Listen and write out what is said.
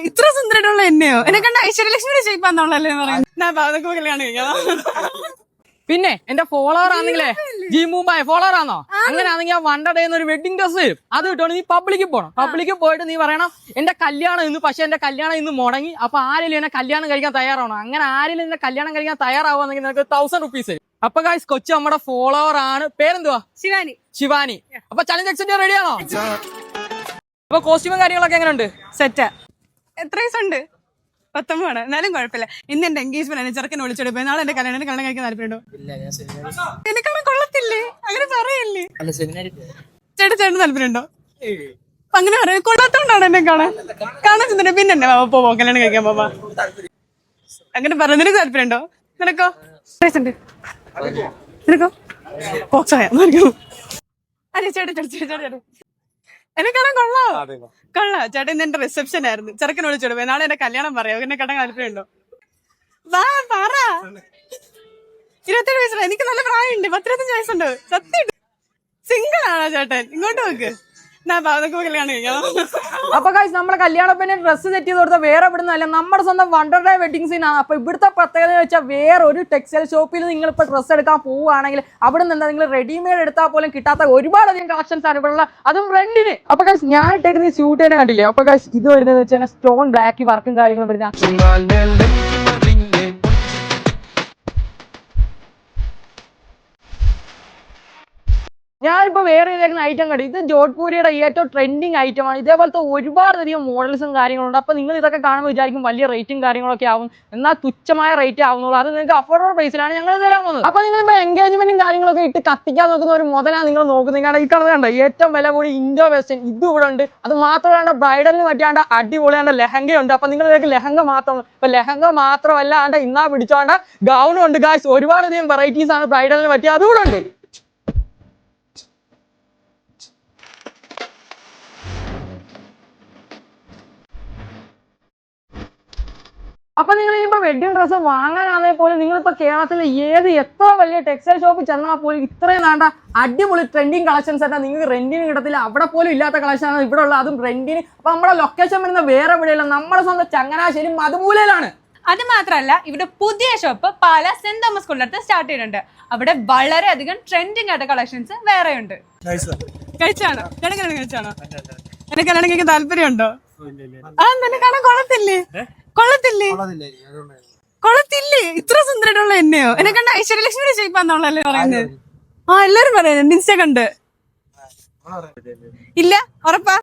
ഇത്ര സുന്ദരമുള്ള എന്നെയോ എന്നെ കണ്ട ഐശ്വര്യലക്ഷ്മിയുടെ ഷേപ്പാന്നുള്ളല്ലേ പറയുന്നത് കല്യാണം കഴിക്കണം. പിന്നെ എന്റെ ഫോളോവർ ആണെങ്കിലേ ജി മുംബൈ ഫോളോവർ ആണോ? അങ്ങനെയാണെങ്കിൽ ആ വണ്ടേ ഒരു വെഡിങ് ഡ്രസ് വരും, അത് കിട്ടുവാണ് നീ പബ്ലിക്കിൽ പോകണം. പബ്ലിക്കിൽ പോയിട്ട് നീ പറയണം എന്റെ കല്യാണം ഇന്ന്, പക്ഷെ എന്റെ കല്യാണം ഇന്ന് മുടങ്ങി, അപ്പൊ ആരെങ്കിലും എന്നെ കല്യാണം കഴിക്കാൻ തയ്യാറാണോ? അങ്ങനെ ആരെങ്കിലും എന്നെ കല്യാണം കഴിക്കാൻ തയ്യാറാവുകയാണെങ്കിൽ നിനക്ക് 1000 rupees തരും. അപ്പൊ ഗൈസ് കൊച്ചു നമ്മുടെ ഫോളോവർ ആണ്, പേരെന്തുവാ? ശിവാനി. അപ്പൊ ചലഞ്ച് എക്സെപ്റ്റ് റെഡിയാണോ? അപ്പൊ കോസ്റ്റ്യൂമും കാര്യങ്ങളൊക്കെ എങ്ങനെയുണ്ട്? സെറ്റ്. എത്ര വയസ്സുണ്ട്? 19. എന്നാലും കുഴപ്പമില്ല. ഇന്ന് എന്റെ എൻഗേജ്മെന്റ് ആണ്, ചെറുക്കനെ വിളിച്ചെടുപ്പേ. നാളെ എന്റെ കല്യാണം കഴിക്കാൻ താല്പര്യമുണ്ടോ? എന്നെക്കാളും കൊള്ളത്തില്ലേ? അങ്ങനെ പറയല്ലേ ചേട്ടന് താല്പര്യമുണ്ടോ? അങ്ങനെ പറയാം, കൊള്ളാത്തോണ്ടാണ് എന്നെ കാണാൻ ചെന്നിട്ട് പിന്നെ എന്നെ പോവോ കല്യാണം കഴിക്കാൻ പോവാ? അങ്ങനെ പറഞ്ഞു. നിനക്ക് താല്പര്യമുണ്ടോ? നിനക്കോ? നിനക്കോ? പോക്സായ അതെ ചേട്ടൻ എന്നെ കാണാൻ കൊള്ളാം ചേട്ടൻ. ഇന്ന് എന്റെ റിസപ്ഷൻ ആയിരുന്നു, ചെറുക്കനെ വിളിച്ചെടുപ്പേ. നാളെ എന്റെ കല്യാണം പറയാം, എന്നെ കാണാൻ താല്പര്യമുണ്ടോ? വാ പറ. 27 വയസ്സുള്ള എനിക്ക് നല്ല പ്രായമുണ്ട്, 25 വയസ്സുണ്ട്. സത്യം സിംഗിൾ ആണോ ചേട്ടൻ? ഇങ്ങോട്ട് നോക്ക്. കല്യാണം കഴിക്കണം. അപ്പൊ ഗൈസ് നമ്മുടെ കല്യാണത്തിന് ഡ്രസ്സ് സെറ്റ് ചെയ്ത് കൊടുത്ത വേറെ ഇവിടുന്നല്ല, നമ്മുടെ സ്വന്തം വണ്ടർഡേ വെഡിങ് സീനാണ്. അപ്പൊ ഇവിടുത്തെ പ്രത്യേകത എന്ന് വെച്ചാൽ വേറെ ഒരു ടെക്സ്റ്റൈൽ ഷോപ്പിൽ നിങ്ങൾ ഇപ്പൊ ഡ്രസ്സ് എടുക്കാൻ പോവുകയാണെങ്കിൽ അവിടെ നിന്ന് നിങ്ങൾ റെഡിമെയ്ഡ് എടുത്താൽ പോലും കിട്ടാത്ത ഒരുപാടധികം കളക്ഷൻസ് ആണ് ഇവിടെ ഉള്ള, അതും റെന്റിന്. അപ്പൊ ഗൈസ് ഞാൻ ഇട്ടേക്കുന്ന സ്യൂട്ട് തന്നെ കണ്ടില്ലേ? അപ്പൊ ഗൈസ് ഇത് വരുന്നത് വെച്ചാൽ സ്റ്റോൺ ബ്ലാക്ക് വർക്കും കാര്യങ്ങളും വരുന്ന. ഞാനിപ്പോ വേറെ ഏതെങ്കിലും ഐറ്റം കണ്ടു, ഇത് ജോധ്പൂരിയുടെ ഏറ്റവും ട്രെൻഡിങ് ഐറ്റമാണ്. ഇതേപോലത്തെ ഒരുപാടധികം മോഡൽസും കാര്യങ്ങളുണ്ട്. അപ്പൊ നിങ്ങൾ ഇതൊക്കെ കാണുമ്പോൾ വിചാരിക്കും വലിയ റേറ്റും കാര്യങ്ങളൊക്കെ ആവും, എന്നാൽ തുച്ഛമായ റേറ്റ് ആവുന്നുള്ളൂ. അത് നിങ്ങൾക്ക് അഫോർഡബിൾ പ്രൈസിലാണ് ഞങ്ങൾ തരാൻ പോകുന്നത്. അപ്പൊ നിങ്ങൾ ഇപ്പോൾ എൻഗേജ്മെന്റും കാര്യങ്ങളൊക്കെ ഇട്ട് കത്തിക്കാൻ നോക്കുന്ന ഒരു മുതലാണ് നിങ്ങൾ നോക്കുന്നത്. കാരണം ഈ കണ്ടോ ഏറ്റവും വില കൂടി ഇൻഡോ വെസ്റ്റേൺ ഇത് ഇവിടെ ഉണ്ട്. അത് മാത്രമല്ല ബ്രൈഡലിന് പറ്റിയാണ്ട് അടിപൊളിയാണ്ട് ലെഹങ്കയുണ്ട്. അപ്പൊ നിങ്ങൾ ഇതൊക്കെ ലെഹങ്ക മാത്രം, ഇപ്പൊ ലെഹങ്ക മാത്രമല്ലാണ്ട് ഇന്നാ പിടിച്ചോണ്ട ഗൗണും ഉണ്ട് ഗായ്സ്. ഒരുപാടധികം വെറൈറ്റീസ് ആണ് ബ്രൈഡലിന് പറ്റിയ, അതുകൂടെ ഉണ്ട്. അപ്പൊ നിങ്ങൾ ഇപ്പൊ വെഡിങ് ഡ്രസ്സ് വാങ്ങാനാണെങ്കിൽ പോലും നിങ്ങളിപ്പോ കേരളത്തിൽ എത്ര വലിയ ടെക്സ്റ്റൈൽ ഷോപ്പിൽ ചെന്നാൽ പോലും ഇത്രയും വേണ്ട അടിപൊളി ട്രെൻഡിങ് കളക്ഷൻസ് ആയിട്ട് നിങ്ങൾക്ക് റെന്റിന് കിട്ടത്തില്ല. അവിടെ പോലും ഇല്ലാത്ത കളക്ഷനാണ് ഇവിടെ ഉള്ളത്, അതും റെന്റിന്. അപ്പൊ നമ്മുടെ ലൊക്കേഷൻ വരുന്ന വേറെ എവിടെയല്ല, നമ്മുടെ സ്വന്തം ചങ്ങനാശ്ശേരി മധുമൂലയിലാണ്. അത് മാത്രമല്ല ഇവിടെ പുതിയ ഷോപ്പ് പാല സെന്റ് തോമസ് സ്കൂളിനടുത്ത് സ്റ്റാർട്ട് ചെയ്തിട്ടുണ്ട്. അവിടെ വളരെയധികം ട്രെൻഡിങ് ആയിട്ട് കളക്ഷൻസ് വേറെ ഉണ്ട്. കഴിച്ചാണോ? കഴിച്ചാണോ? എന്നെ കല്യാണം കഴിക്കാൻ താല്പര്യമുണ്ടോ? തന്നെ കാണാൻ കൊള്ളത്തില്ലേ? ഇത്ര സുന്ദരമുള്ള എന്നെയോ എന്നെ കണ്ട ഐശ്വര്യലക്ഷ്മിയുടെ ഷേപ്പാന്നുള്ളല്ലേ പറയുന്നത്? എല്ലാരും പറയുന്നുണ്ട്, ഇൻസ്റ്റ കണ്ട്. ഇല്ല ഉറപ്പാ?